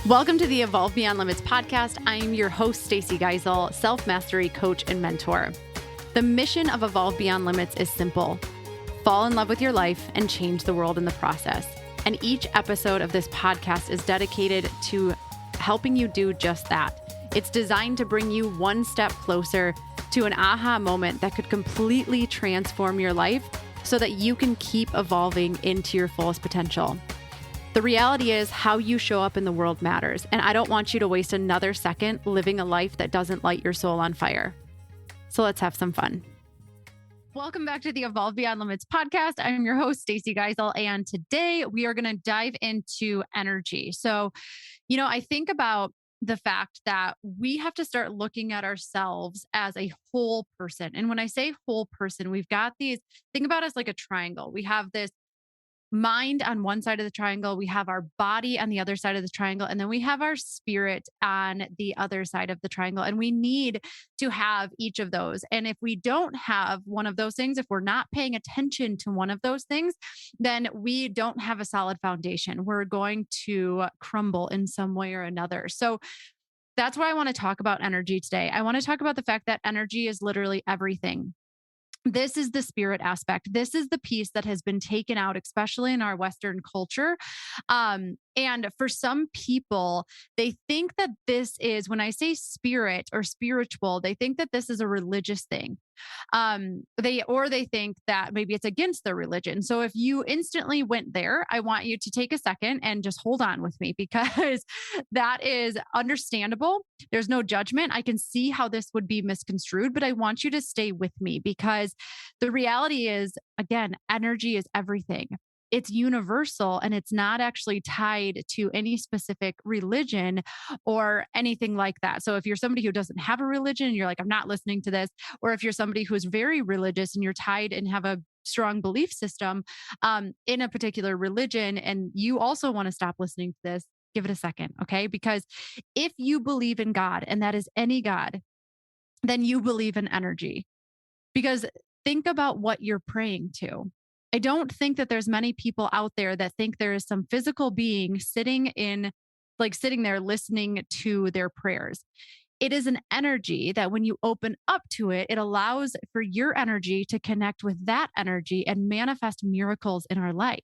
Welcome to the Evolve Beyond Limits podcast. I'm your host, Stacey Geisel, self-mastery coach and mentor. The mission of Evolve Beyond Limits is simple. Fall in love with your life and change the world in the process. And each episode of this podcast is dedicated to helping you do just that. It's designed to bring you one step closer to an aha moment that could completely transform your life so that you can keep evolving into your fullest potential. The reality is how you show up in the world matters, and I don't want you to waste another second living a life that doesn't light your soul on fire. So let's have some fun. Welcome back to the Evolve Beyond Limits podcast. I'm your host, Stacey Geisel, and today we are going to dive into energy. So, I think about the fact that we have to start looking at ourselves as a whole person. And when I say whole person, we've got think about us like a triangle. We have this mind on one side of the triangle, we have our body on the other side of the triangle, and then we have our spirit on the other side of the triangle. And we need to have each of those. And if we don't have one of those things, if we're not paying attention to one of those things, then we don't have a solid foundation. We're going to crumble in some way or another. So that's why I want to talk about energy today. I want to talk about the fact that energy is literally everything. This is the spirit aspect. This is the piece that has been taken out, especially in our Western culture. And for some people, they think that this is, when I say spirit or spiritual, they think that this is a religious thing. They think that maybe it's against their religion. So if you instantly went there, I want you to take a second and just hold on with me, because that is understandable. There's no judgment. I can see how this would be misconstrued, but I want you to stay with me, because the reality is, again, energy is everything. It's universal, and it's not actually tied to any specific religion or anything like that. So if you're somebody who doesn't have a religion and you're like, I'm not listening to this, or if you're somebody who's very religious and you're tied and have a strong belief system in a particular religion, and you also want to stop listening to this, give it a second, okay? Because if you believe in God, and that is any God, then you believe in energy. Because think about what you're praying to. I don't think that there's many people out there that think there is some physical being sitting there listening to their prayers. It is an energy that when you open up to it, it allows for your energy to connect with that energy and manifest miracles in our life.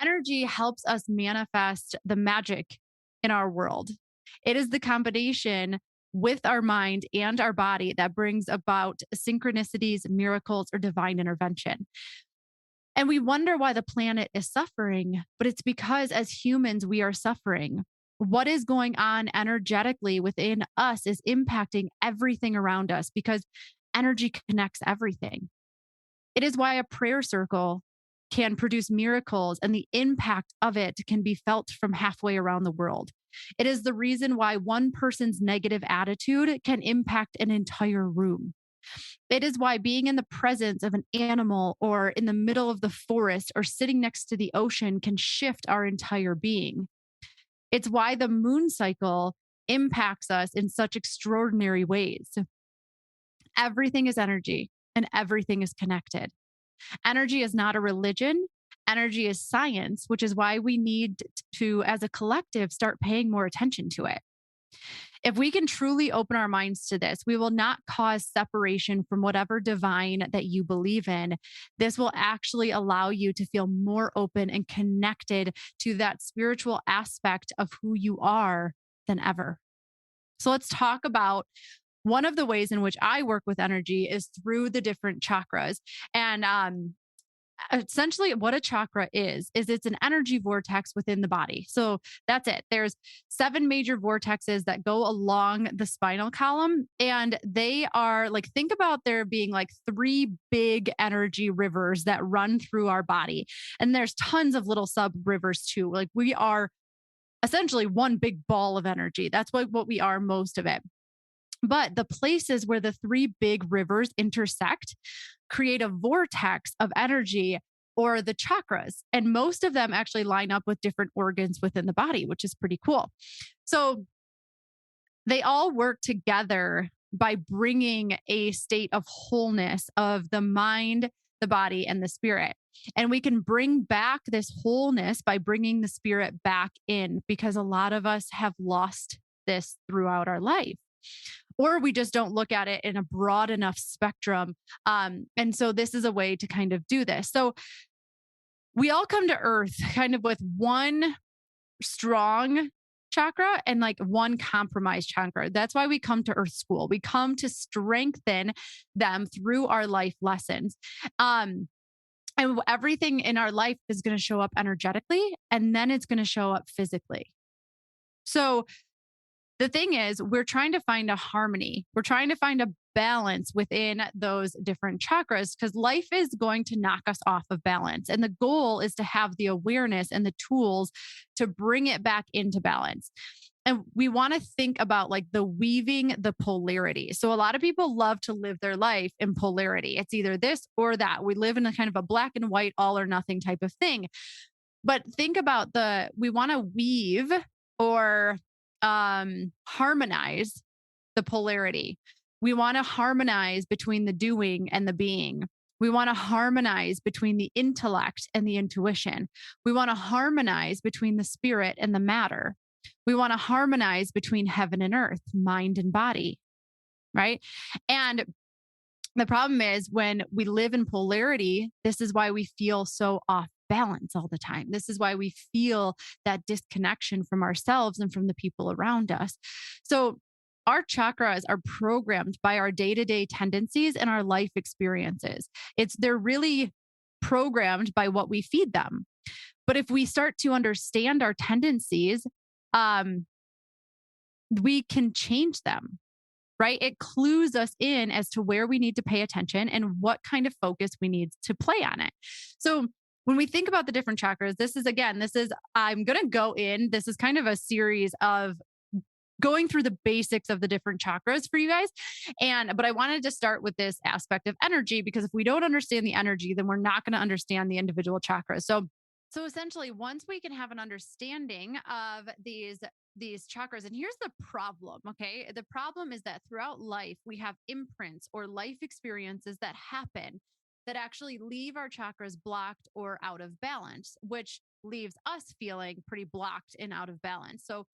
Energy helps us manifest the magic in our world. It is the combination with our mind and our body that brings about synchronicities, miracles, or divine intervention. And we wonder why the planet is suffering, but it's because as humans, we are suffering. What is going on energetically within us is impacting everything around us, because energy connects everything. It is why a prayer circle can produce miracles, and the impact of it can be felt from halfway around the world. It is the reason why one person's negative attitude can impact an entire room. It is why being in the presence of an animal, or in the middle of the forest, or sitting next to the ocean can shift our entire being. It's why the moon cycle impacts us in such extraordinary ways. Everything is energy, and everything is connected. Energy is not a religion. Energy is science, which is why we need to, as a collective, start paying more attention to it. If we can truly open our minds to this, we will not cause separation from whatever divine that you believe in. This will actually allow you to feel more open and connected to that spiritual aspect of who you are than ever. So let's talk about one of the ways in which I work with energy is through the different chakras. And essentially what a chakra is it's an energy vortex within the body. So that's it. There's 7 major vortexes that go along the spinal column, and they are like, think about there being like 3 big energy rivers that run through our body. And there's tons of little sub rivers too. Like, we are essentially one big ball of energy. That's what we are, most of it. But the places where the 3 big rivers intersect create a vortex of energy, or the chakras. And most of them actually line up with different organs within the body, which is pretty cool. So they all work together by bringing a state of wholeness of the mind, the body, and the spirit. And we can bring back this wholeness by bringing the spirit back in, because a lot of us have lost this throughout our life, or we just don't look at it in a broad enough spectrum. And so this is a way to kind of do this. So we all come to earth kind of with one strong chakra and like one compromised chakra. That's why we come to earth school. We come to strengthen them through our life lessons. And everything in our life is going to show up energetically, and then it's going to show up physically. So the thing is, we're trying to find a harmony. We're trying to find a balance within those different chakras, because life is going to knock us off of balance. And the goal is to have the awareness and the tools to bring it back into balance. And we want to think about like the weaving the polarity. So a lot of people love to live their life in polarity. It's either this or that. We live in a kind of a black and white, all or nothing type of thing. But think about we want to weave or harmonize the polarity. We want to harmonize between the doing and the being. We want to harmonize between the intellect and the intuition. We want to harmonize between the spirit and the matter. We want to harmonize between heaven and earth, mind and body, right? And the problem is when we live in polarity, this is why we feel so off balance all the time. This is why we feel that disconnection from ourselves and from the people around us. So our chakras are programmed by our day-to-day tendencies and our life experiences. They're really programmed by what we feed them. But if we start to understand our tendencies, we can change them, right? It clues us in as to where we need to pay attention and what kind of focus we need to play on it. So when we think about the different chakras, I'm going to go in, this is kind of a series of going through the basics of the different chakras for you guys. But I wanted to start with this aspect of energy, because if we don't understand the energy, then we're not going to understand the individual chakras. So essentially, once we can have an understanding of these chakras, and here's the problem, okay? The problem is that throughout life, we have imprints or life experiences that happen that actually leave our chakras blocked or out of balance, which leaves us feeling pretty blocked and out of balance. So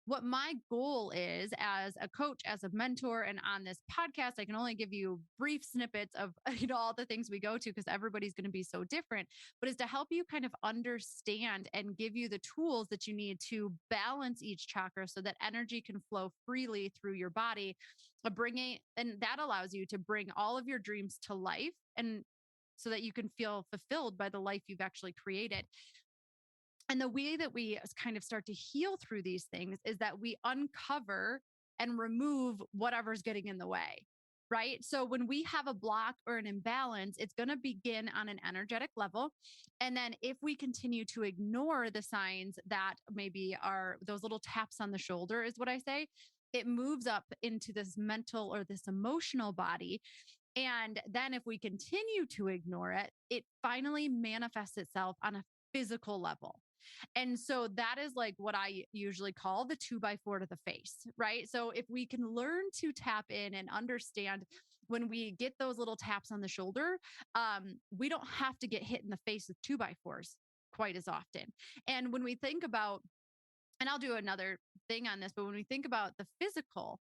what my goal is as a coach, as a mentor, and on this podcast, I can only give you brief snippets of all the things we go to, because everybody's going to be so different, but is to help you kind of understand and give you the tools that you need to balance each chakra so that energy can flow freely through your body, and that allows you to bring all of your dreams to life, and so that you can feel fulfilled by the life you've actually created. And the way that we kind of start to heal through these things is that we uncover and remove whatever's getting in the way, right? So when we have a block or an imbalance, it's going to begin on an energetic level. And then if we continue to ignore the signs that maybe are those little taps on the shoulder, is what I say, it moves up into this mental or this emotional body. And then if we continue to ignore it, it finally manifests itself on a physical level. And so that is like what I usually call the 2x4 to the face, right? So if we can learn to tap in and understand when we get those little taps on the shoulder, we don't have to get hit in the face with 2x4s quite as often. And when we think about, and I'll do another thing on this, but when we think about the physical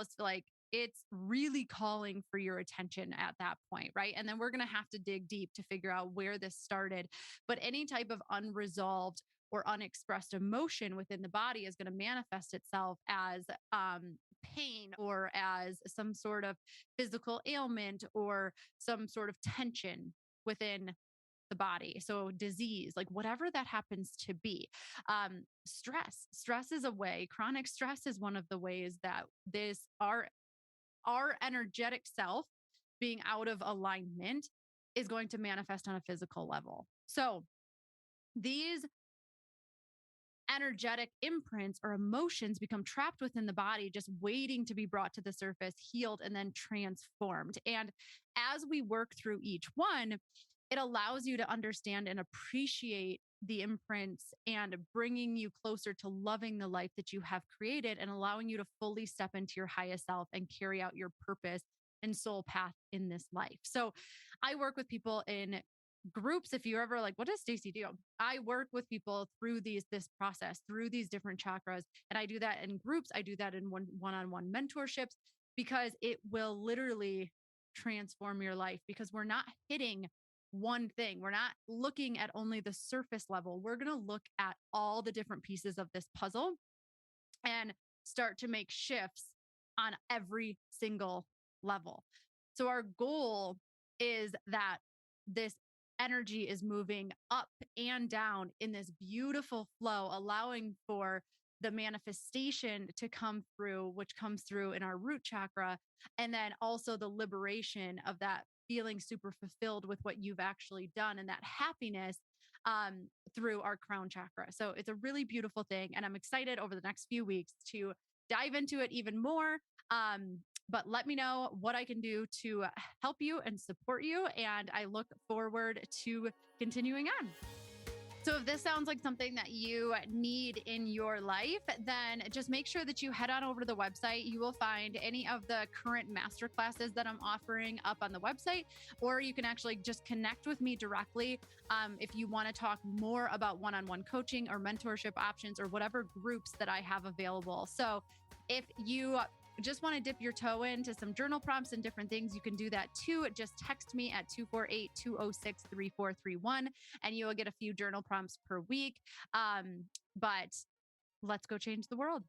is like, it's really calling for your attention at that point, right? And then we're going to have to dig deep to figure out where this started. But any type of unresolved or unexpressed emotion within the body is going to manifest itself as pain or as some sort of physical ailment or some sort of tension within the body. So disease, like whatever that happens to be. Stress is a way. Chronic stress is one of the ways that our energetic self being out of alignment is going to manifest on a physical level. So these energetic imprints or emotions become trapped within the body, just waiting to be brought to the surface, healed, and then transformed. And as we work through each one, it allows you to understand and appreciate the imprints and bringing you closer to loving the life that you have created and allowing you to fully step into your highest self and carry out your purpose and soul path in this life. So I work with people in groups, if you're ever like, what does Stacy do? I work with people through this process, through these different chakras. And I do that in groups. I do that in one-on-one mentorships, because it will literally transform your life, because we're not hitting one thing. We're not looking at only the surface level. We're going to look at all the different pieces of this puzzle and start to make shifts on every single level. So our goal is that this energy is moving up and down in this beautiful flow, allowing for the manifestation to come through, which comes through in our root chakra. And then also the liberation of that feeling super fulfilled with what you've actually done, and that happiness through our crown chakra. So it's a really beautiful thing. And I'm excited over the next few weeks to dive into it even more. But let me know what I can do to help you and support you. And I look forward to continuing on. So if this sounds like something that you need in your life, then just make sure that you head on over to the website. You will find any of the current masterclasses that I'm offering up on the website, or you can actually just connect with me directly if you want to talk more about one-on-one coaching or mentorship options or whatever groups that I have available. So if you just want to dip your toe into some journal prompts and different things, you can do that too. Just text me at 248-206-3431 and you will get a few journal prompts per week. But let's go change the world.